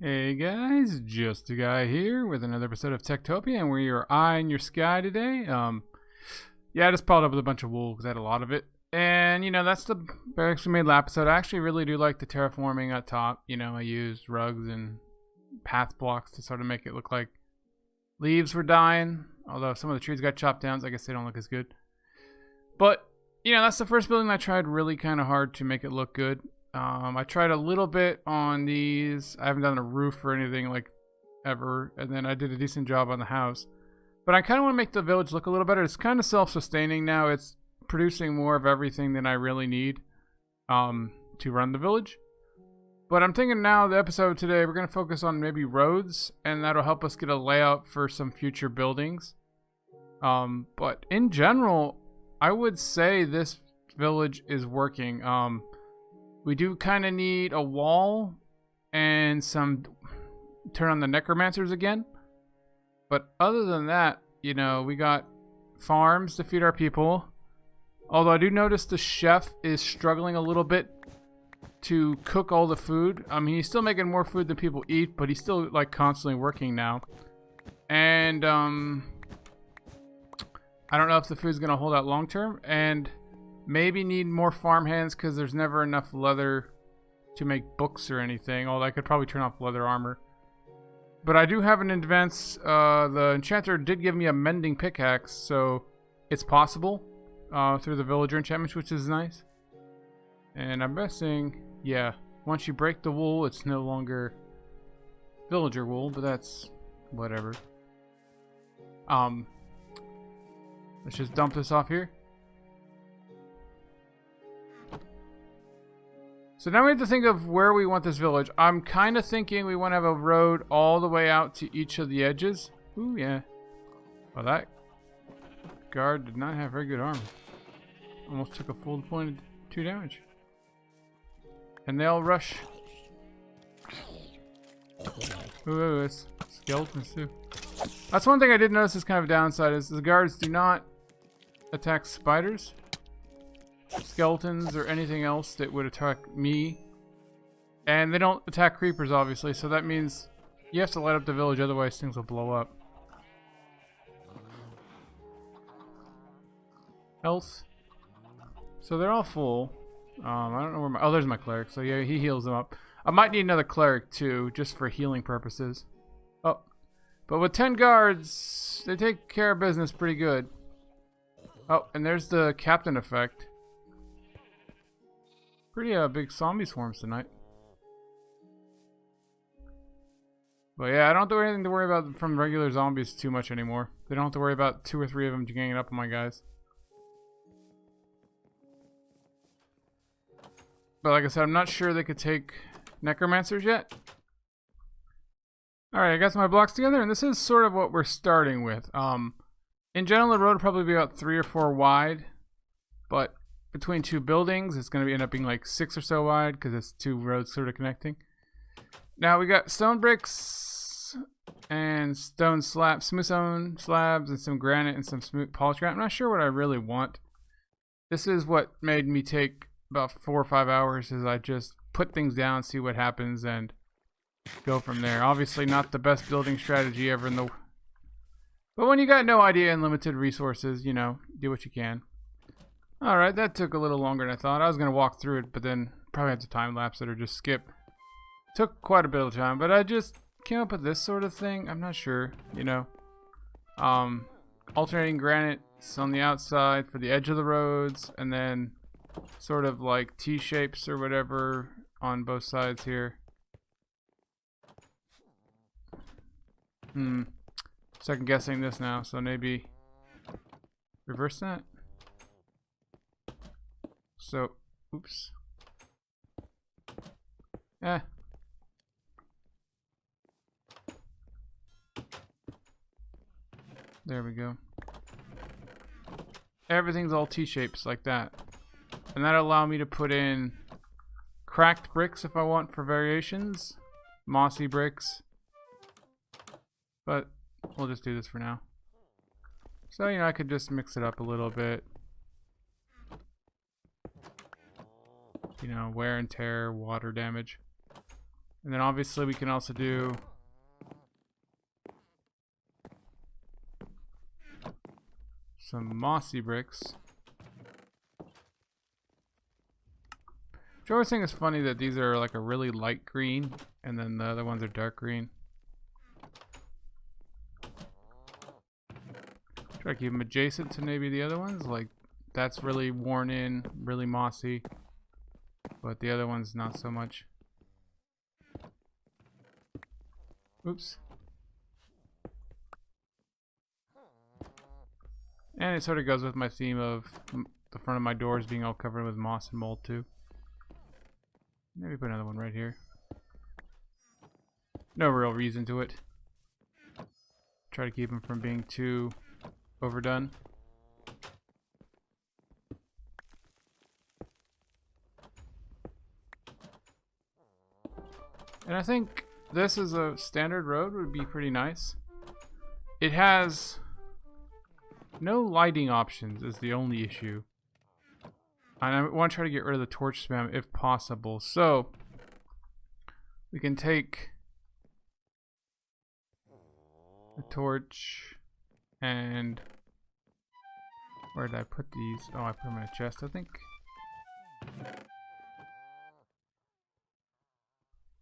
Hey guys, just a guy here with another episode of Tektopia, and we are eyeing your sky today. Yeah, I just piled up with a bunch of wool because I had a lot of it. And, that's the barracks we made last episode. I actually really do like the terraforming at top. I used rugs and path blocks to sort of make it look like leaves were dying. Although some of the trees got chopped down, so I guess they don't look as good. But, that's the first building I tried really kind of hard to make it look good. I tried a little bit on these. I haven't done a roof or anything like ever, and then I did a decent job on the house. But I kind of want to make the village look a little better. It's kind of self-sustaining now. It's producing more of everything than I really need to run the village. But I'm thinking now the episode today we're going to focus on maybe roads, and that'll help us get a layout for some future buildings. But in general, I would say this village is working. We do kind of need a wall and turn on the necromancers again. But other than that, we got farms to feed our people. Although I do notice the chef is struggling a little bit to cook all the food. I mean, he's still making more food than people eat, but he's still like constantly working now. And I don't know if the food's gonna hold out long term, and maybe need more farm hands because there's never enough leather to make books or anything. Although I could probably turn off leather armor. But I do have an advance. The enchanter did give me a mending pickaxe, so it's possible through the villager enchantments, which is nice. And I'm guessing, yeah, once you break the wool, it's no longer villager wool, but that's whatever. Let's just dump this off here. So now we have to think of where we want this village. I'm kind of thinking we want to have a road all the way out to each of the edges. Ooh, yeah. Well, that guard did not have very good armor. Almost took a full point of 2 damage. And they all rush. Ooh, it's skeletons too. That's one thing I did notice is kind of a downside is the guards do not attack spiders, skeletons, or anything else that would attack me. And they don't attack creepers, obviously, so that means you have to light up the village, otherwise things will blow up. Health. So they're all full. I don't know where my... Oh, there's my cleric. So yeah, he heals them up. I might need another cleric too, just for healing purposes. Oh. But with 10 guards, they take care of business pretty good. Oh, and there's the captain effect. Pretty big zombie swarms tonight. But yeah, I don't have to anything to worry about from regular zombies too much anymore. They don't have to worry about 2 or 3 of them ganging up on my guys. But like I said, I'm not sure they could take necromancers yet. Alright, I got my blocks together, and this is sort of what we're starting with. In general, the road will probably be about 3 or 4 wide. But between 2 buildings, it's going to end up being like 6 or so wide because it's 2 roads sort of connecting. Now we got stone bricks and stone slabs, smooth stone slabs, and some granite and some smooth polished granite. I'm not sure what I really want. This is what made me take about 4 or 5 hours, is I just put things down, see what happens, and go from there. Obviously not the best building strategy ever in the... But when you got no idea and limited resources, do what you can. Alright, that took a little longer than I thought. I was going to walk through it, but then probably have to time lapse it or just skip. Took quite a bit of time, but I just came up with this sort of thing. I'm not sure, alternating granites on the outside for the edge of the roads, and then sort of like T-shapes or whatever on both sides here. Second guessing this now, so maybe reverse that. So, oops. There we go. Everything's all T-shapes like that. And that'll allow me to put in cracked bricks if I want for variations. Mossy bricks. But we'll just do this for now. So, I could just mix it up a little bit. Wear and tear, water damage. And then obviously we can also do some mossy bricks. Which I always think is funny that these are like a really light green and then the other ones are dark green. Try to keep them adjacent to maybe the other ones. Like that's really worn in, really mossy. But the other one's not so much. Oops. And it sort of goes with my theme of the front of my doors being all covered with moss and mold too. Maybe put another one right here. No real reason to it. Try to keep them from being too overdone. And I think this is a standard road would be pretty nice. It has no lighting options is the only issue. And I want to try to get rid of the torch spam if possible. So we can take the torch and where did I put these? Oh, I put them in a chest, I think.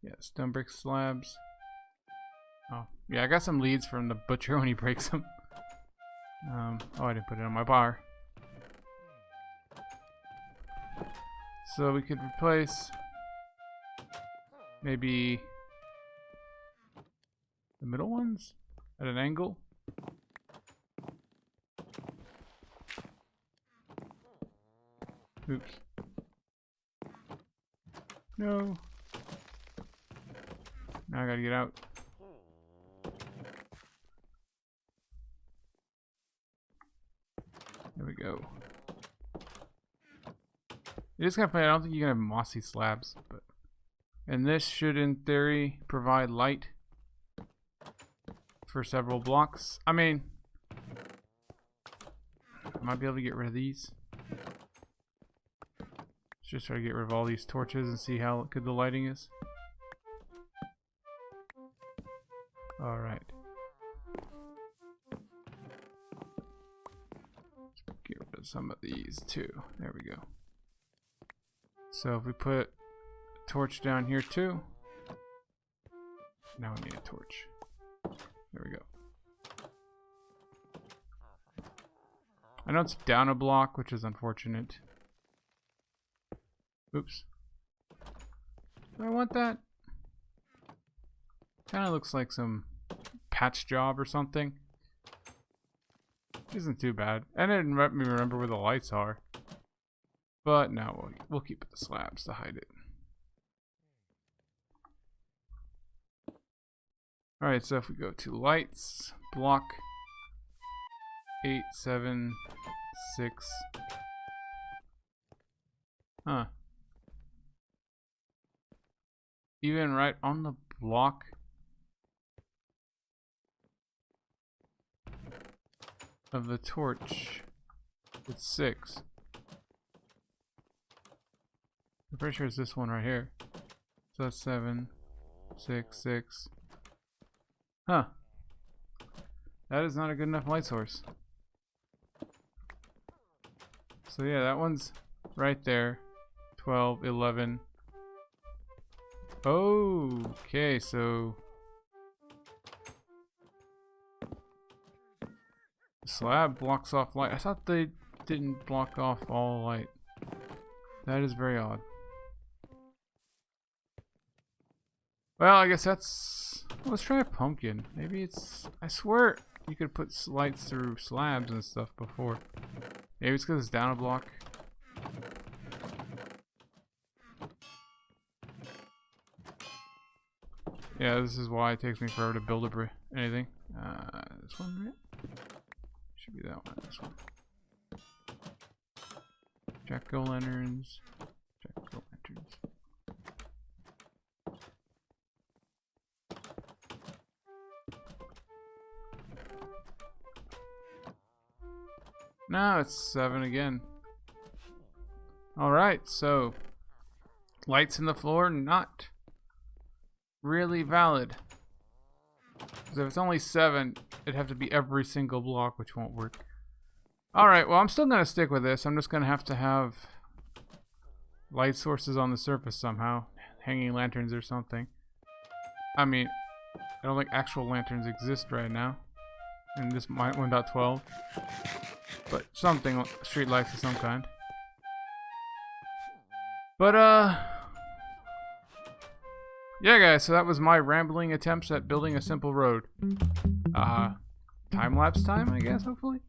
Yeah, stone brick slabs. Oh, yeah, I got some leads from the butcher when he breaks them. Oh, I didn't put it on my bar. So we could replace maybe the middle ones at an angle. Oops. No. Now I gotta get out. There we go. It is kind of funny. I don't think you can have mossy slabs, but and this should, in theory, provide light for several blocks. I mean, I might be able to get rid of these. Let's just try to get rid of all these torches and see how good the lighting is. All right. Get rid of some of these too. There we go. So if we put a torch down here too. Now we need a torch. There we go. I know it's down a block, which is unfortunate. Oops. Do I want that? Kind of looks like some patch job or something. Isn't too bad. And it didn't let me remember where the lights are. But no, we'll keep it the slabs to hide it. Alright, so if we go to lights, block 8, 7, 6. Huh. Even right on the block. Of the torch, it's 6. I'm pretty sure it's this one right here. So that's 7, 6, 6. Huh. That is not a good enough light source. So yeah, that one's right there. 12, 11. Okay, so the slab blocks off light. I thought they didn't block off all light. That is very odd. Well, I guess that's... Let's try a pumpkin. Maybe it's... I swear you could put lights through slabs and stuff before. Maybe it's because it's down a block. Yeah, this is why it takes me forever to build anything. This one, right? Should be that one. This one. Jack-o'-lanterns. Jack-o'-lanterns. No, it's 7 again. Alright, so lights in the floor, not really valid? Because if it's only 7, it'd have to be every single block, which won't work. Alright, well, I'm still going to stick with this. I'm just going to have light sources on the surface somehow. Hanging lanterns or something. I mean, I don't think actual lanterns exist right now in this 1.12. But something, street lights of some kind. But, yeah, guys, so that was my rambling attempts at building a simple road. Time-lapse time, I guess, hopefully?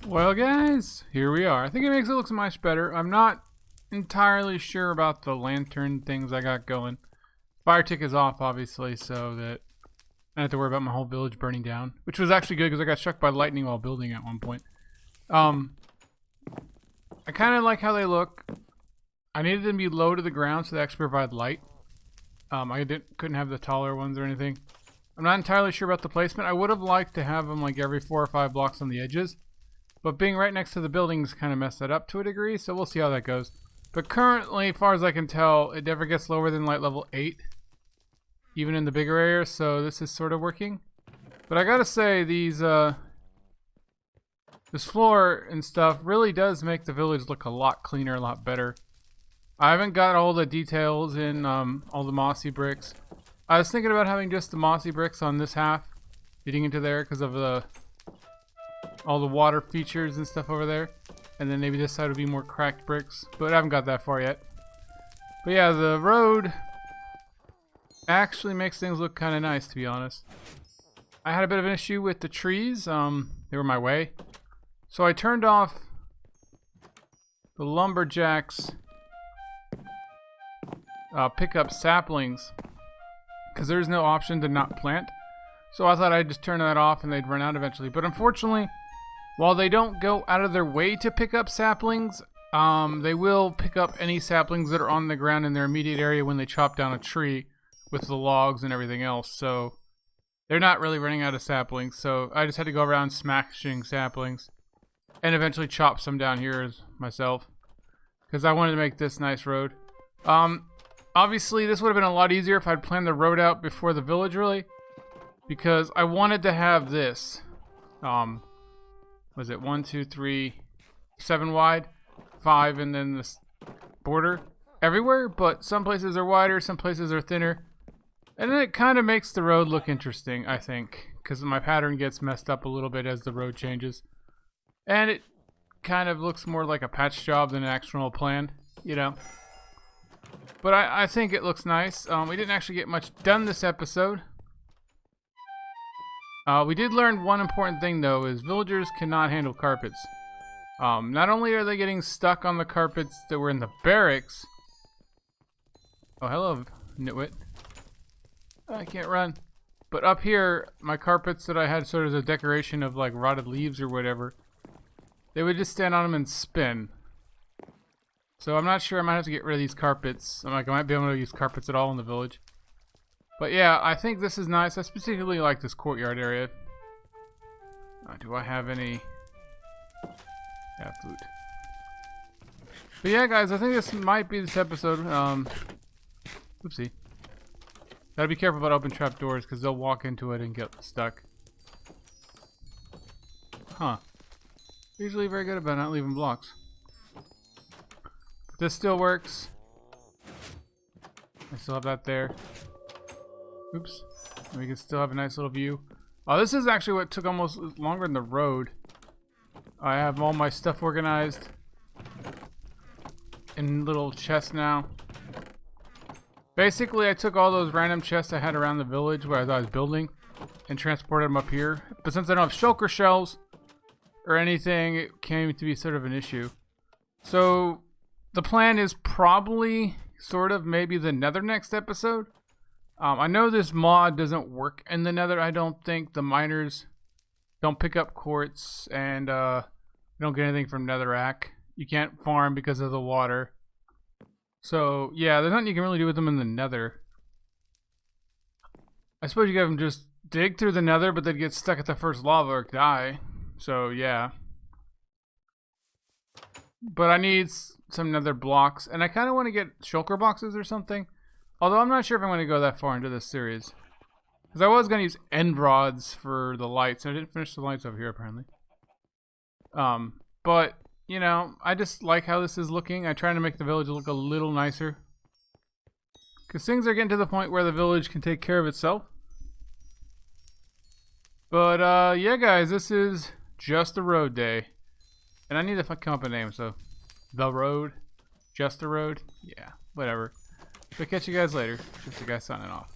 Well, guys, here we are. I think it makes it look much better. I'm not entirely sure about the lantern things I got going. Fire tick is off, obviously, so that I don't have to worry about my whole village burning down, which was actually good because I got struck by lightning while building at one point. I kind of like how they look. I needed them to be low to the ground so they actually provide light. Couldn't have the taller ones or anything. I'm not entirely sure about the placement. I would have liked to have them like every 4 or 5 blocks on the edges. But being right next to the buildings kind of messed that up to a degree, so we'll see how that goes. But currently, as far as I can tell, it never gets lower than light level 8. Even in the bigger areas, so this is sort of working. But I gotta say, these, this floor and stuff really does make the village look a lot cleaner, a lot better. I haven't got all the details in all the mossy bricks. I was thinking about having just the mossy bricks on this half, getting into there because of all the water features and stuff over there. And then maybe this side would be more cracked bricks, but I haven't got that far yet. But yeah, the road actually makes things look kind of nice, to be honest. I had a bit of an issue with the trees. They were in my way. So I turned off the lumberjacks pick up saplings because there's no option to not plant. So I thought I'd just turn that off and they'd run out eventually. But unfortunately, while they don't go out of their way to pick up saplings, they will pick up any saplings that are on the ground in their immediate area when they chop down a tree with the logs and everything else. So they're not really running out of saplings. So I just had to go around smashing saplings and eventually chop some down here myself because I wanted to make this nice road. Obviously, this would have been a lot easier if I'd planned the road out before the village, really, because I wanted to have this. Was it 1, 2, 3, 7 wide, 5, and then this border everywhere? But some places are wider, some places are thinner, and then it kind of makes the road look interesting, I think, because my pattern gets messed up a little bit as the road changes, and it kind of looks more like a patch job than an actual plan, you know. But I think it looks nice. We didn't actually get much done this episode. We did learn one important thing, though, is villagers cannot handle carpets. Not only are they getting stuck on the carpets that were in the barracks. Oh, hello, nitwit. I can't run. But up here, my carpets that I had sort of as a decoration of, like, rotted leaves or whatever, they would just stand on them and spin. So I'm not sure. I might have to get rid of these carpets. I might be able to use carpets at all in the village. But yeah, I think this is nice. I specifically like this courtyard area. Do I have any? Yeah, food. But yeah, guys, I think this might be this episode. Oopsie. Gotta be careful about open trap doors because they'll walk into it and get stuck. Huh. Usually very good about not leaving blocks. This still works. I still have that there. Oops. We can still have a nice little view. Oh, this is actually what took almost longer than the road. I have all my stuff organized in little chests now. Basically, I took all those random chests I had around the village where I was building and transported them up here. But since I don't have shulker shells or anything, it came to be sort of an issue. So the plan is probably sort of maybe the nether next episode. I know this mod doesn't work in the nether. I don't think the miners don't pick up quartz and don't get anything from netherrack. You can't farm because of the water. So yeah, there's nothing you can really do with them in the nether. I suppose you can just dig through the nether, but they'd get stuck at the first lava or die. So yeah. But I need some nether blocks, and I kind of want to get shulker boxes or something. Although I'm not sure if I'm going to go that far into this series. Because I was going to use end rods for the lights, and I didn't finish the lights over here apparently. But, you know, I just like how this is looking. I'm trying to make the village look a little nicer. Because things are getting to the point where the village can take care of itself. But, yeah guys, this is Just a Road Day. And I need to come up with a name, so The Road, Just a Road, yeah, whatever. So catch you guys later. Just a guy signing off.